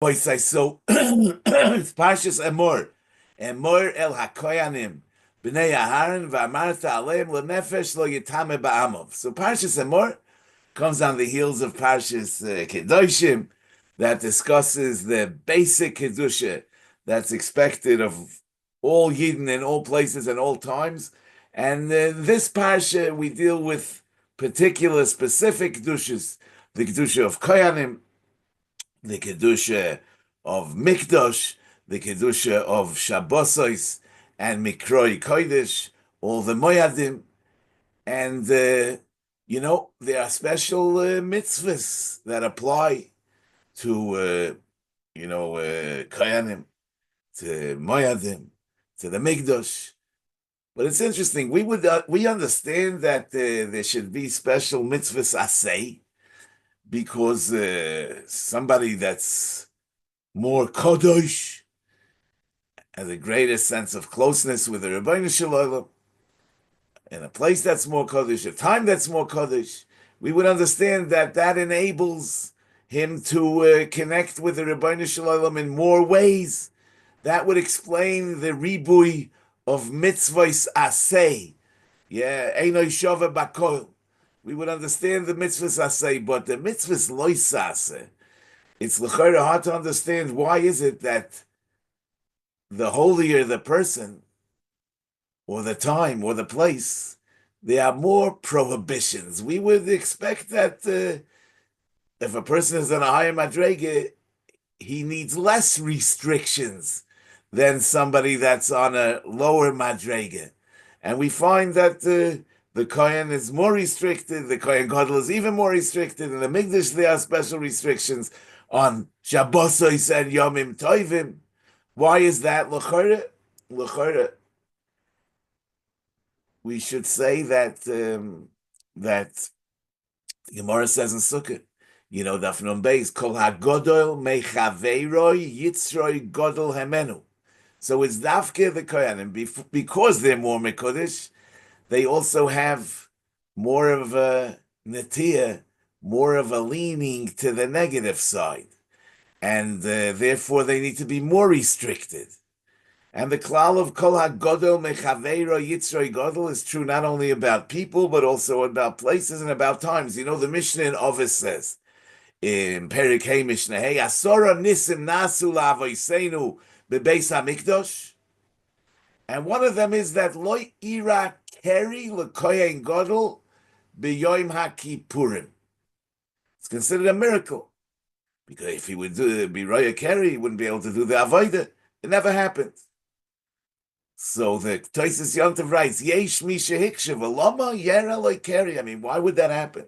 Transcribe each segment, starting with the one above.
Boy, say so. It's Parshas Emor. Emor el hakoyanim. B'nei Aharon v'amarta aleim lenefesh lo yitame ba'amov. So Parshas Emor comes on the heels of Parshas Kedoshim that discusses the basic Kedusha that's expected of all Yidden in all places and all times. And this Parsha, we deal with particular specific Kedushas, the Kedusha of Koyanim, the Kedusha of Mikdosh, the Kedusha of Shabbosos and Mikroi Kodesh, all the Moyadim, and there are special mitzvahs that apply to Koyanim, to Moyadim, to the Mikdosh. But it's interesting. We understand that there should be special mitzvahs asay because somebody that's more kadosh has a greater sense of closeness with the Rebbeinu Shalom, in a place that's more kadosh, a time that's more kadosh, we would understand that that enables him to connect with the Rebbeinu Shalom in more ways. That would explain the ribui of mitzvahs asay. Yeah, einoi shava bakol. We would understand the mitzvahs asay, but the mitzvahs lois asay. It's l'chayra hard to understand why is it that the holier the person, or the time, or the place, there are more prohibitions. We would expect that if a person is on a higher madrega, he needs less restrictions than somebody that's on a lower madrega. And we find that the Kohen is more restricted, the Kohen Gadol is even more restricted, in the Mikdash there are special restrictions on Shabbosos and Yomim Tovim. Why is that? L'chore, we should say that that the Gemara says in Sukkot, Daf Nun Beis, Kol HaGodol Mechaveiroi Yitzroi Godol Hemenu. So it's Dafke the Kohanim, because they're more Mekudesh, they also have more of a Netiya, more of a leaning to the negative side. And therefore they need to be more restricted. And the klal of Kol HaGodol Mechaveiro Yitzroi Godol is true not only about people, but also about places and about times. The Mishnah in Ovis says, in Perik Hey Mishnah Hey, Asora Nisim Nasu La'avoseinu Bebeis HaMikdosh. And one of them is that Lo Ira Keri L'Kohen Godol B'Yoim HaKippurim. It's considered a miracle. Because if he would be Roya Keri, he wouldn't be able to do the Avodah. It never happened. So the Tosis Yontav writes, Yesh Misha Hikshav, Lama Yera Lo Keri. I mean, why would that happen?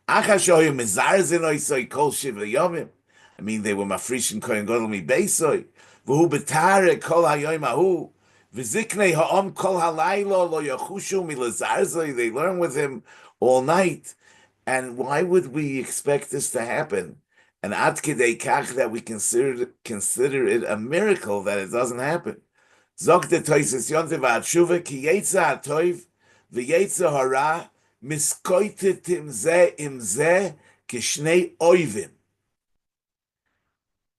Achashoyim Mizarzin Oisoi Kol Shiva Yomim. I mean, they were Mafrishin Kohen Godol Mi Beisoi. V'hu Betare Kol HaYoim Ahu. V'ziknei Ha'om Kol HaLaylo Lo Yachushu Milazarzoi. They learn with him all night. And why would we expect this to happen? And ad kedei kach that we consider it a miracle that it doesn't happen. Zok de toises yonte v'atshuva ki yetza hatoiv v'yetza hara miskoitetim ze im ze kishnei oivim.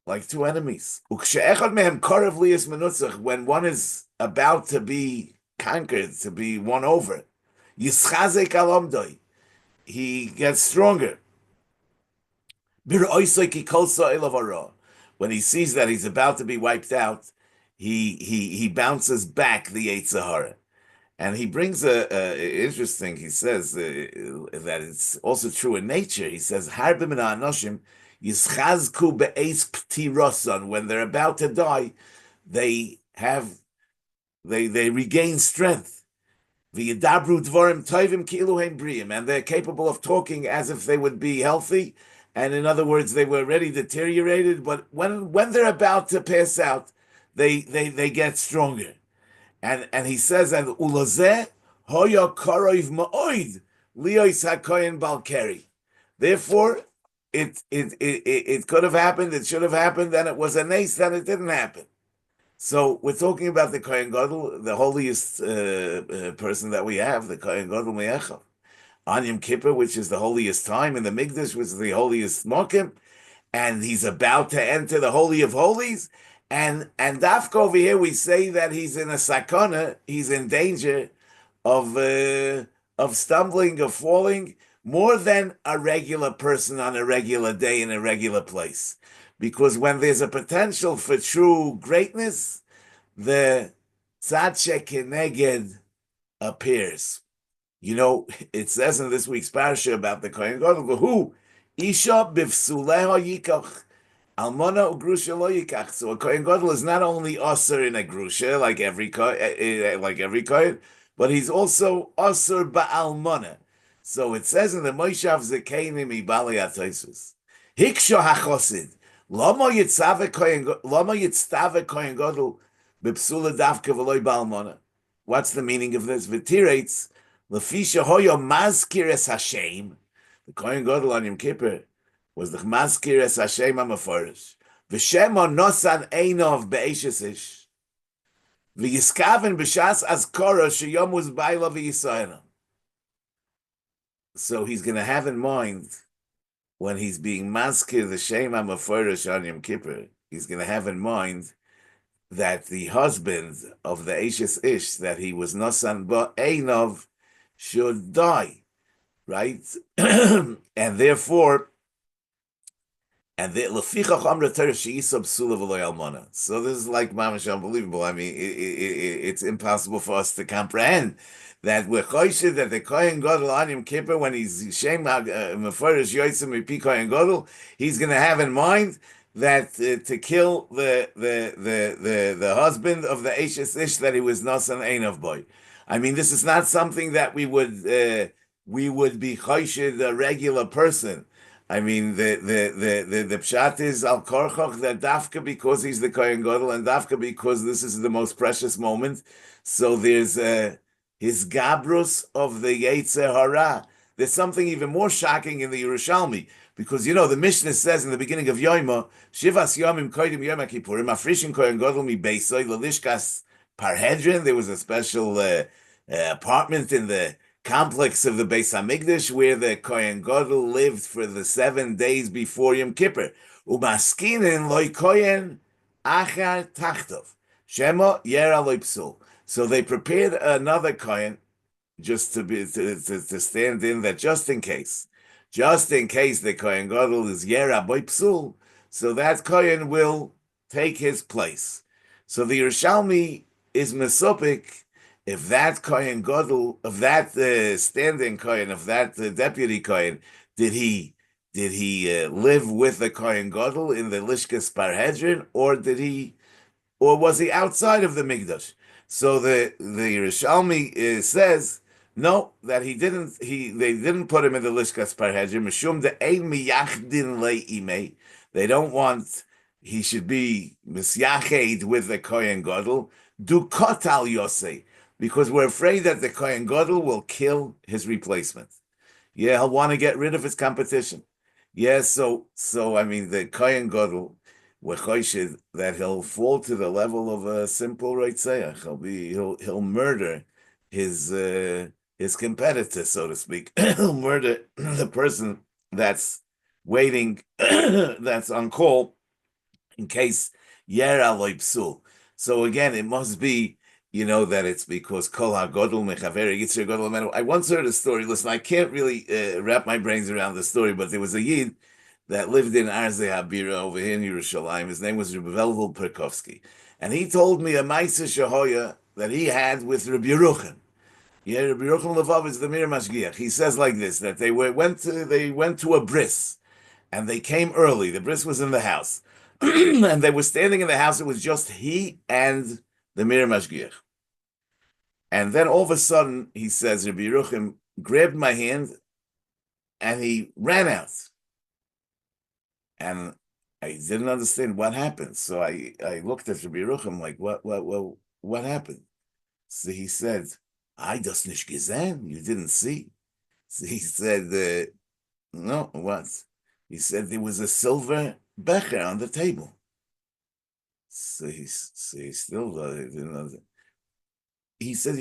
Like two enemies. Ukshe'echad mehem korev liyas menutzach, when one is about to be conquered, to be won over, yischazek alomdoi, he gets stronger. When he sees that he's about to be wiped out, he bounces back the Yetzer Hara. And he brings interesting, he says that it's also true in nature. He says, Harbe min ha'anoshim yischazku be'eis ptiroson. When they're about to die, they regain strength. V'yadabru dvorim tovim ki'ilu hein briim. And they're capable of talking as if they would be healthy. And in other words, they were already deteriorated, but when they're about to pass out, they get stronger. And he says, and ulazeh hoya karoiv ma'oid liyos hakoyin balkeri. Therefore, it could have happened, it should have happened, and it was a nace that it didn't happen. So we're talking about the Kohen Gadol, the holiest person that we have, the Kohen Gadol Me'echav. On Yom Kippur, which is the holiest time, in the Mikdash, which is the holiest Mokim, and he's about to enter the Holy of Holies. And Dafka over here, we say that he's in a sakana, he's in danger of stumbling or falling more than a regular person on a regular day in a regular place. Because when there's a potential for true greatness, the tzad keneged appears. You know, it says in this week's parasha about the Kohen Gadol, who Isha bivsuleha yikach almona ugrusha lo yikach. So a Kohen Gadol is not only usher in a grusha like every Kohen, but he's also usher ba'almona. So it says in the Moshav Zekenim Ibali Atosus, Hiksha hachosid lama yitztave Kohen Gadol bipsula davka v'loy ba'almona. What's the meaning of this? V'tirates lefisha hoyo mazkir es Hashem. The Kohen Gadol on Yom Kippur was the mazkir es Hashem HaMeforish. V'shema nosan einov be'eshes ish. V'yiskaven b'shas azkora sheyom was ba'ila v'yisayna. So he's going to have in mind when he's being maskir the Shem HaMeforish on Yom Kippur, he's going to have in mind that the husband of the Eshes Ish that he was Nosan Ba'einov should die, right? And therefore, so this is like mamash unbelievable. I mean, it's impossible for us to comprehend that we're choished that the Kohen Gadol on Yom Kippur, when he's Shem Meforish Yotzim Mipi Kohen Gadol, he's going to have in mind that to kill the husband of the Eshes Ish that he was Nasan Einov boy. I mean, this is not something that we would be choished a regular person. I mean, the pshat is al korchoch that dafka because he's the Kohen Gadol and dafka because this is the most precious moment. So there's his gabrus of the Yetzer Hara. There's something even more shocking in the Yerushalmi because you know the Mishnah says in the beginning of Yoima Shivas Yomim Koidim Yom Kippurim Afrishin Kohen Gadol mi Beisoy Lelishkas Parhedrin. There was a special apartment in the complex of the Beis Hamikdash where the Kohen Gadol lived for the 7 days before Yom Kippur. Umaskinin loy Kohen achar tachtov shema yera loy psul. So they prepared another Kohen just to stand in that just in case the Kohen Gadol is yera boy psul, so that Kohen will take his place. So the Yerushalmi is mesopik. If that Kohen Gadol, of that standing Kohen, of that deputy Kohen, did he live with the Kohen Gadol in the Lishkas Parhedrin, or was he outside of the Mikdash? So the Yerushalmi says no, that they didn't put him in the Lishkas Parhedrin. Mishum de ein miyachdin le'imei. They don't want he should be misyached with the Kohen Gadol. Du kotal yosei. Because we're afraid that the Kohen Gadol will kill his replacement. Yeah, he'll want to get rid of his competition. Yeah, so I mean, the Kohen Gadol, we're choished that he'll fall to the level of a simple Reitzeach. He'll murder his competitor, so to speak. He'll murder the person that's waiting, that's on call, in case Yera loy psul. So again, it must be, you know, that it's because Kol HaGodol Mechaver Yitzir Godol Amenu. I once heard a story. Listen, I can't really wrap my brains around the story, but there was a Yid that lived in Arze Habira over here in Yerushalayim. His name was Rabbi Velvel Perkovsky. And he told me a Maisa Shahoya that he had with Rabbi Yeruchim. Yeah, Rabbi Yeruchim Levav is the Mir Mashgiach. He says like this, that they went to a bris, and they came early. The bris was in the house. And they were standing in the house. It was just he and the Mir Mashgiach. And then all of a sudden, he says, Rabbi Yeruchim grabbed my hand and he ran out. And I didn't understand what happened. So I looked at Rabbi Yeruchim like, what happened? So he said, I das nicht gesehen. You didn't see. So he said, no, what? He said there was a silver becher on the table. So he still didn't understand. He said,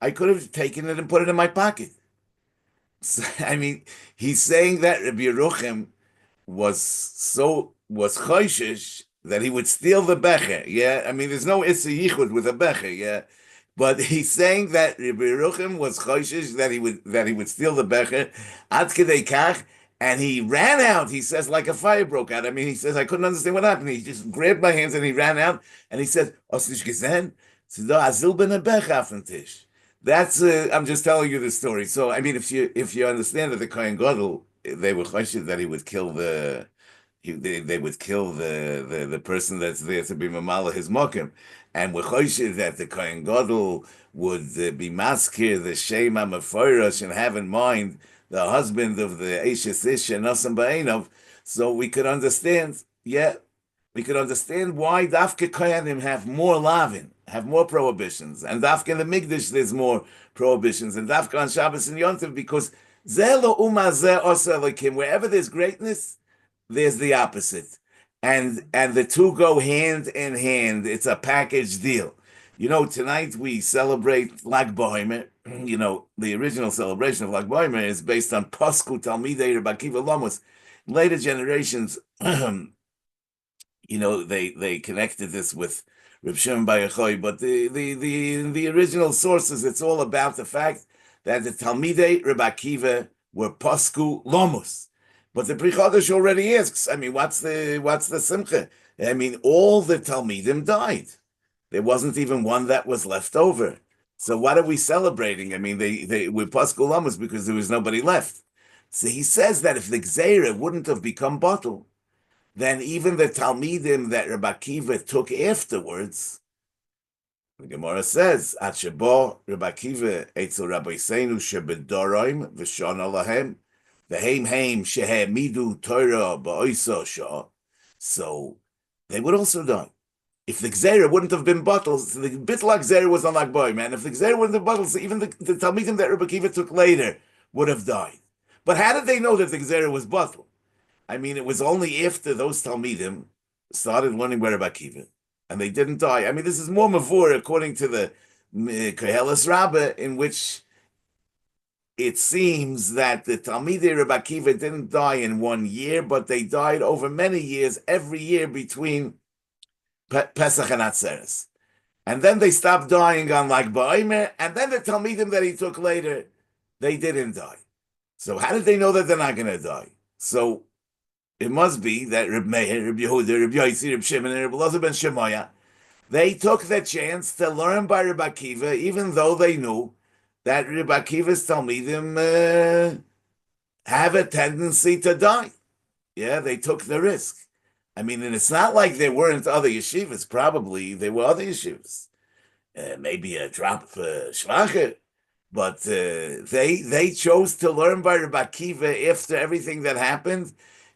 I could have taken it and put it in my pocket. So, I mean, he's saying that Rabbi Yeruchim was choishish that he would steal the becher. Yeah, I mean, there's no issa yichud with a becher. Yeah, but he's saying that Rabbi Yerucham was choishish that he would steal the becher ad kedei kach, and he ran out. He says like a fire broke out. I mean, he says I couldn't understand what happened. He just grabbed my hands and he ran out and he said, "Osnish gesehen, azil ben a becher auf den Tisch." That's I'm just telling you the story. So I mean, if you understand that the Kohen Gadol they were questioned that he would kill they would kill the person that's there to be mamala his mokim, and we're choished that the Kohen Gadol would be maskir the shema mefoirash and have in mind the husband of the Eishes Ish and Nasam Ba'enov, so we could understand why Dafke Kohanim have more lavin, have more prohibitions, and Dafke in the Migdash there's more prohibitions, and Dafke on Shabbos and Yontiv because Zelo Umazeh Oselikim, wherever there's greatness, there's the opposite. And the two go hand in hand. It's a package deal. Tonight we celebrate Lag BaOmer. The original celebration of Lag BaOmer is based on Pasku Talmidei Rabbi Akiva Lamos. Later generations, they connected this with Reb Shimon Bar Yochai, but the original sources, it's all about the fact that the Talmidei Rabbi Akiva were Pasku Lamos. But the Pri Chodesh already asks, I mean, what's the simcha? I mean, all the Talmidim died. There wasn't even one that was left over. So what are we celebrating? I mean, they were Pasku Lamos because there was nobody left. So he says that if the Gzeira wouldn't have become bottle, then even the Talmidim that Rabbi Akiva took afterwards, the Gemara says, "At shebo Rabbi Akiva etzel Rabbi Seinu shebedoroim v'shana lahem v'heim heim shehemidu Torah ba'oisa shah." So they would also die. If the Gzeira wouldn't have been bottled, so the Bitla Gzeira was on Lag BaOmer, man. If the Gzeira wouldn't have bottled, so even the Talmidim that Rabbi Akiva took later would have died. But how did they know that the Gzeira was bottled? I mean, it was only after those Talmidim started learning by Rabbi Akiva, and they didn't die. I mean, this is more mavur according to the Koheles Rabbah, in which it seems that the Talmidei Rabbi Akiva didn't die in 1 year, but they died over many years, every year between Pesach and Atzeres. And then they stopped dying on Lag BaOmer, and then the Talmidim that he took later, they didn't die. So how did they know that they're not going to die? So it must be that Reb Meir, Reb Yehuda, Reb Yosi, Reb Shimon, and Reb Elazar ben Shemaya, they took the chance to learn by Reb Akiva, even though they knew that Reb Akiva's Talmidim have a tendency to die. Yeah, they took the risk. I mean, and it's not like there weren't other yeshivas. Probably there were other yeshivas. Maybe a drop for Shvacher. But they chose to learn by Reb Akiva after everything that happened.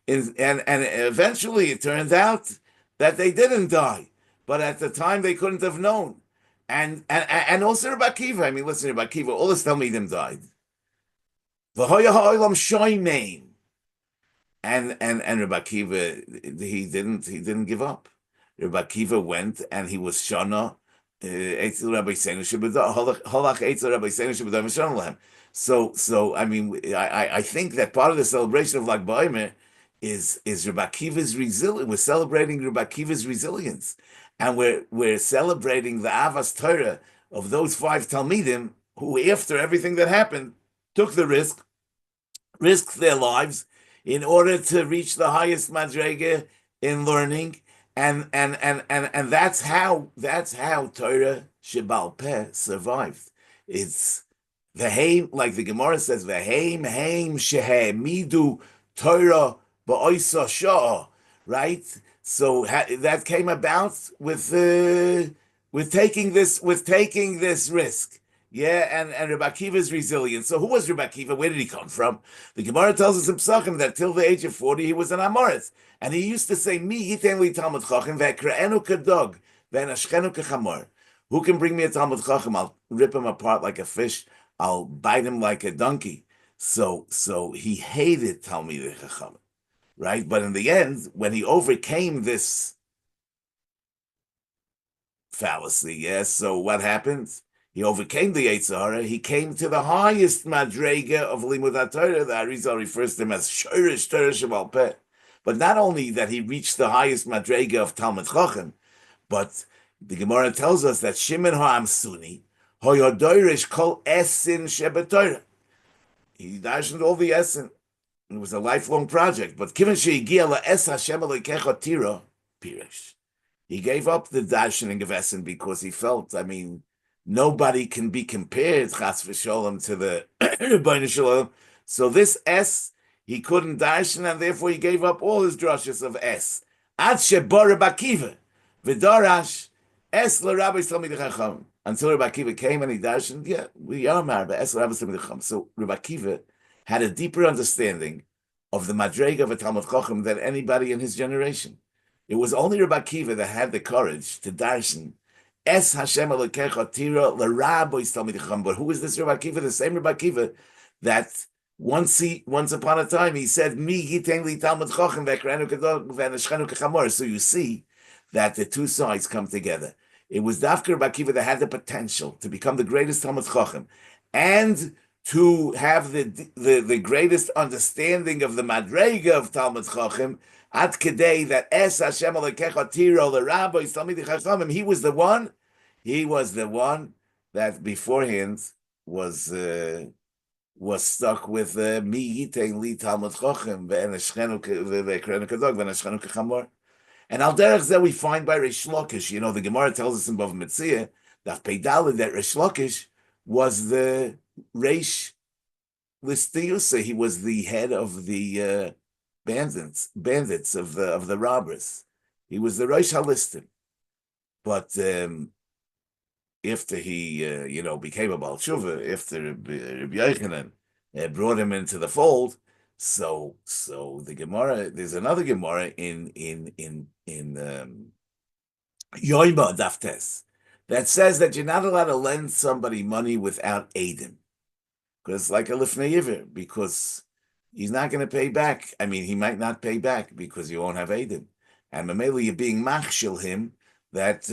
And eventually it turned out that they didn't die, but at the time they couldn't have known. And also Rabbi Akiva. I mean, listen, Rabbi Akiva, all his Talmidim died. V'hoya ha'olam shoymein. And Rabbi Akiva, he didn't give up. Rabbi Akiva went and he was shana. So I mean, I think that part of the celebration of Lag BaOmer is Rabbi Akiva's resilience. We're celebrating Rabbi Akiva's resilience, and we're celebrating the Avas Torah of those 5 Talmidim who, after everything that happened, took the risked their lives in order to reach the highest madrega in learning, and that's how Torah Shebal Peh survived. It's the haim, like the Gemara says, the haim shehemidu Torah ba'oisa shah, right? So that came about with taking this risk. Yeah, and Rabbi Akiva's resilience. So who was Rabbi Akiva? Where did he come from? The Gemara tells us in Psachim that till the age of 40 he was an Amoritz, and he used to say, "Mi yiten li Talmud Chacham ve'kraenu kadog ve'nashchenu kechamor." Who can bring me a Talmud Chacham? I'll rip him apart like a fish. I'll bite him like a donkey. So he hated Talmidei Chacham, right? But in the end, when he overcame this fallacy, yes. So what happens? He overcame the Yetzer Hara. He came to the highest madrega of Limud HaTorah. The Arizal refers to him as Shorish Torah Shebal Peh. But not only that he reached the highest madrega of Talmud Chochem, but the Gemara tells us that Shimon Ha'am Suni, Hoyodoirish Kol Esin Shebetorah. He darshened all the Esin. It was a lifelong project. But Kivan She'igia LaEs Hashem Elokecha Tira, Pirish. He gave up the darshening of Essen because he felt, nobody can be compared, Chas v'Sholem, to the Rebbeinu Shalom. So this S, he couldn't darshen, and therefore he gave up all his drushes of S. Ad shebor Rebbe Akiva, v'darash, S l'Rabbi Talmidei Chacham. Until Rebbe Akiva came and he darshened, we are married, S l'Rabbi Talmidei Chacham. So Rebbe Akiva had a deeper understanding of the madrega of a Talmud Chacham than anybody in his generation. It was only Rebbe Akiva that had the courage to darshan Es Hashem Elokecha Tira l'Rabbi Talmidei Chacham. But who is this Rebbe Akiva? The same Rebbe Akiva that once upon a time he said, "Mi hiteng li Talmud Chacham ve'krenu kedol ve'neshchenu kechamor." So you see that the two sides come together. It was Dafka Rebbe Akiva that had the potential to become the greatest Talmud Chacham and to have the greatest understanding of the madrega of Talmud Chacham, ad kedei that Es Hashem Elokecha Tiro l'Rabbi Talmidei Chachamim. He was the one that beforehand was stuck with Mi Yitein Li Talmud Chacham ve'neshchenu kedol ve'neshchenu kechamor. And al derech zeh we find by Reish Lakish. The Gemara tells us in Bava Metzia that Peidalid that Reish Lakish was the Reish Listiusa. He was the head of the bandits of the robbers. He was the Reish Halistim. But after he became a Baal Tshuva, after Rabbi Yochanan brought him into the fold, so the Gemara, there's another Gemara in Yoima Daftes that says that you're not allowed to lend somebody money without Eidim. Because it's like a Lifnei Yiver, because he's not going to pay back. He might not pay back because you won't have Eidim. And Mamela, you're being machshil him that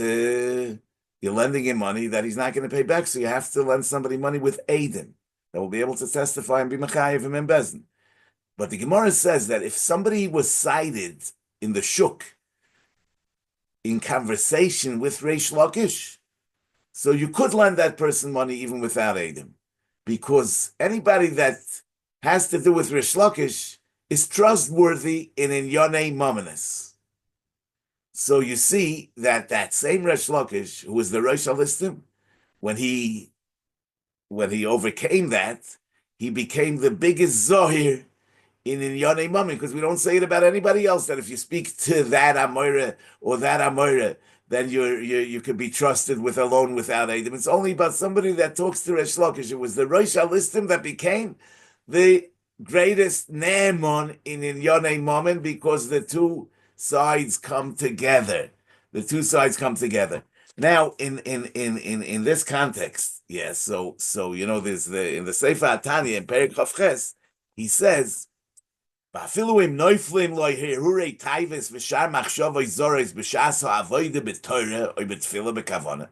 you're lending him money that he's not going to pay back, so you have to lend somebody money with Eidim that will be able to testify and be Machayev him in Bezin. But the Gemara says that if somebody was cited in the Shuk in conversation with Reish Lakish, so you could lend that person money even without Eidim, because anybody that has to do with Reish Lakish is trustworthy in Yonei Mominus. So you see that same Reish Lakish, who was the Rosh Halistim, when he overcame that, he became the biggest Zohir in Yonei Momin, because we don't say it about anybody else, that if you speak to that Amoira or that Amoira, then you could be trusted with a loan without Eidim. It's only about somebody that talks to Reish Lakish. It was the Rosh Halistim that became the greatest Ne'emon in Yonei Momin, because the two sides come together. The two sides come together. Now, in this context, yes. So there's in the Sefer Atanya in Perek Chavches, he says, "Ba'afilu im noiflim lo hirurei taivis v'shar machshavos zores b'shas ha'avoda b'torah or b'tefillah b'kavana.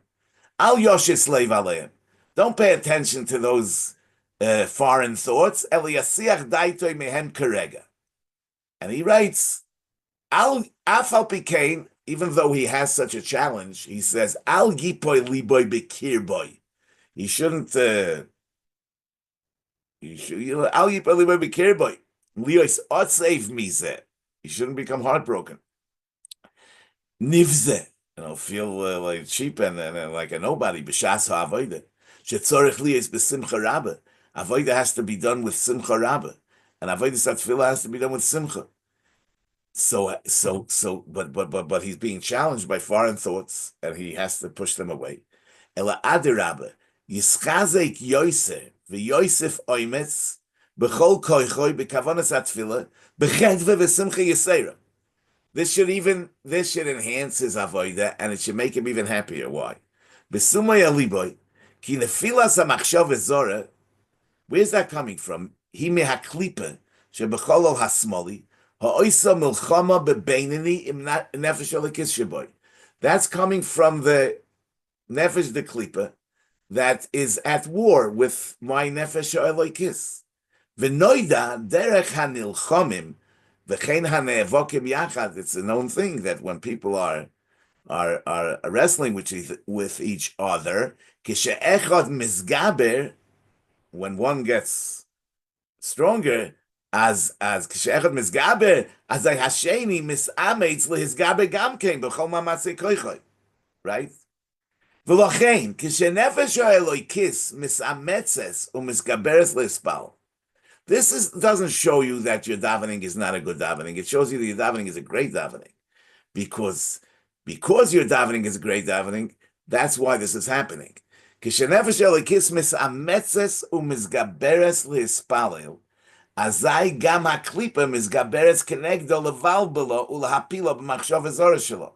Al yoshis leiv aleim. Don't pay attention to those foreign thoughts. Eliyasiach daitoi mehem kerega." And he writes, "Al afal pikein." Even though he has such a challenge, he says, "Al yipoy liboy bekirboy." He shouldn't. Al yipoy liboy bekirboy. Lios otsev mize. He shouldn't become heartbroken. Nivze, feel like cheap and like a nobody. B'shas ha'avoda. Shetzorich lios b'simcha rabba. Avoda has to be done with simcha rabba, and avoda satfila has to be done with simcha. But he's being challenged by foreign thoughts, and he has to push them away. Ela adirabba yischazek yoser v'yosef oimetz b'chol koichoi b'kavanas atfila b'chedve v'simcha yisera. This should enhance his avoda, and it should make him even happier. Why? B'sumay aliboy ki nefilas hamachshav zora. Where's that coming from? Hi mehaklipa sheb'cholol hasmoli. That's coming from the nefesh de klipa that is at war with my nefesh ha'elokis. V'noida derech hanilchomim V'chein hane'evokim yachad. It's a known thing that when people are wrestling with each other, kishe'echad misgaber, when one gets stronger, as kishe'echad misgaber, as I hasheni misametz lehisgaber gamkein b'chol mamatzei koichoy. Right? V'lochein kishenefesh ha'elokis misametzes u'misgaberes lespal. Doesn't show you that your davening is not a good davening. It shows you that your davening is a great davening. Because your davening is a great davening, that's why this is happening. Kishenefesh elikis misametzes u'misgaberes lispalil, azai gam haklipa misgaberes kenegdo levalbelo ulahapilo b'machshava zora shelo.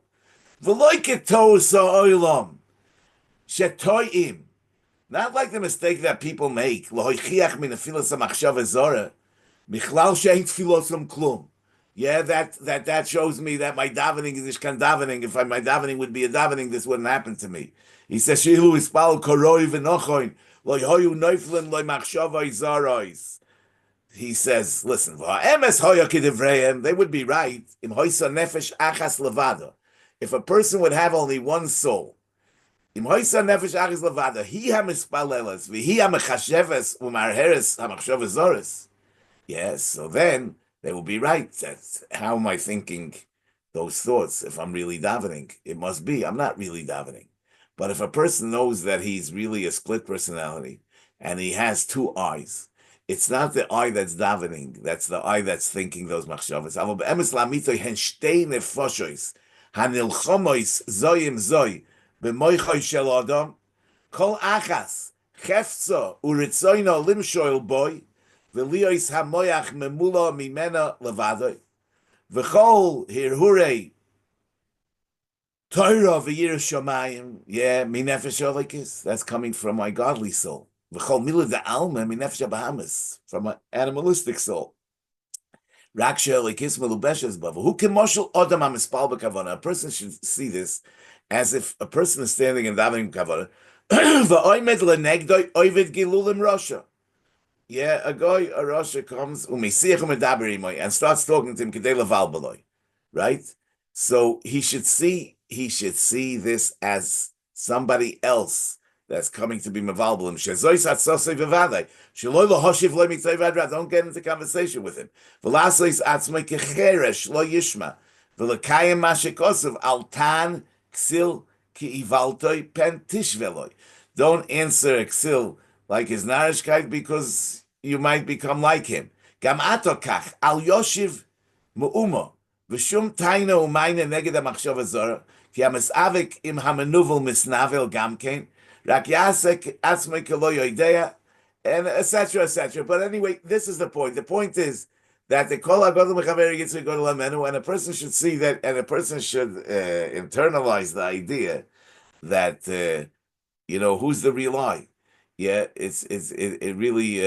V'loi ketou sa'olam shetoim. Not like the mistake that people make. Lohoichiach min afilas ha'machshava zora michlal she'ein tfilosam klum. Yeah, that shows me that my davening is ishkan davening. If my davening would be a davening, this wouldn't happen to me. He says, Shilu ispal koroi v'nochoin, lo hoyu neuflin lo machshava zarois. He says, listen, emes hoya kidivreim, they would be right. Im hoysa nefesh achas levada. If a person would have only one soul, im hoysa nefesh achas levada, hi ha-mispalelas, v'hi ha-mechasheves u'marheres ha-machshava zoris. Yes, so then they will be right. That's, how am I thinking those thoughts if I'm really davening? It must be, I'm not really davening. But if a person knows that he's really a split personality and he has two eyes, it's not the eye that's davening, that's the eye that's thinking those machshavas. Hanilchomois zoyim zoy b'moichoy shel adam kol achas chefzo uritzoyno limshoil boy v'liois hamoyach memula mimena levadoy v'chol hirhurei Torah v'yir shamayim, yeah, minefesh olikis, that's coming from my godly soul. V'chol mila da'alma minefesh abahamas, from an animalistic soul. Raksha olikis melubeshes bava. Who can marshal odam hamispal b'kavana? A person should see this as if a person is standing in davening b'kavana. V'oimed lenegdoi oivid gilulim rasha. Yeah, a guy, a rasha comes and starts talking to him kedei leval b'loi, right? So he should see this as somebody else that's coming to be mevalbel him. Don't get into conversation with him. Don't answer ksil like his narishkeit because you might become like him. Gam atokach al yoshiv mu'umo. V'shum taina u'mayna neged ha'machshava zora, ki ha'misavik im ha'menuvel misnavel gamkein, rak yasek atzmei kelo yoidea, and etc., etc. But anyway, this is the point. The point is that the kol ha'godol mechaver yitzri godol amenu, and a person should see that, and a person should internalize the idea that, who's the real I? Yeah, it really,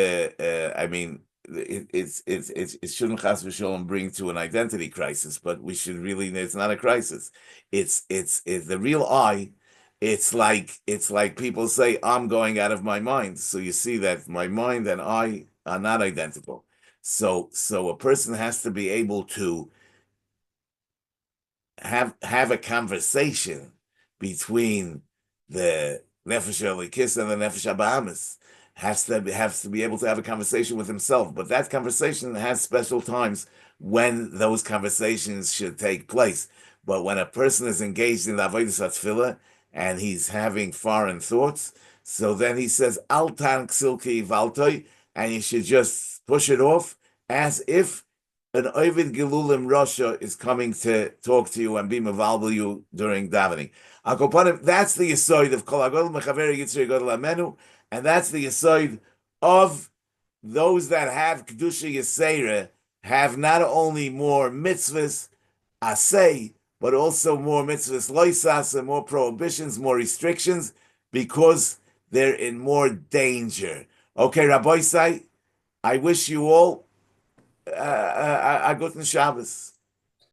I mean, it shouldn't chas v'sholom bring to an identity crisis, but we should really, it's not a crisis. It's the real I. It's like people say, I'm going out of my mind. So you see that my mind and I are not identical. So a person has to be able to have a conversation between the Nefesh Elikis and the Nefesh Abahamis. Has to be able to have a conversation with himself, but that conversation has special times when those conversations should take place. But when a person is engaged in the avodas tefillah and he's having foreign thoughts, so then he says altan ksilki valtoy, and you should just push it off as if an Ovid Gilulim Rasha is coming to talk to you and be mevalbel you during davening. That's the yisoid of Kol HaGodol Mechaver Yitzri Godol Amenu, and that's the yisoid of those that have Kedusha Yisera, have not only more mitzvahs, asay, but also more mitzvahs loisas, and more prohibitions, more restrictions, because they're in more danger. Okay, Rabbi Say, I wish you all a good Shabbos.